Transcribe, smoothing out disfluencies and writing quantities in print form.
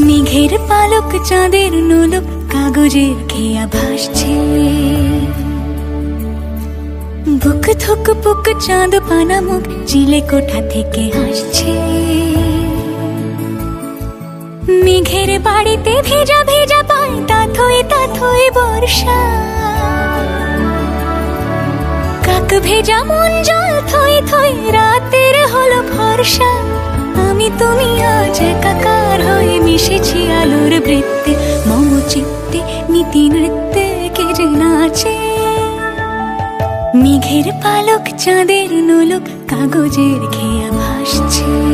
মেঘের পালক চাঁদের নোলক কাগজের খেয়া ভাসছে। বুক থুক পুক চাঁদ পানা মুখ চিলে কোঠা থেকে হাসছে। মেঘের বাড়িতে ভেজা ভেজা পায় তাথই বর্ষা। কাক ভেজা মন জল থই থই রাতের হলো ভরসা। আমি তুমি আজ একাকার হয়ে মিশেছি আলোর বৃত্তে। মম চিত্তে নীতি নৃত্যে কে যে নাচে। মেঘের পালক চাঁদের নোলক কাগজের খেয়া ভাসছে।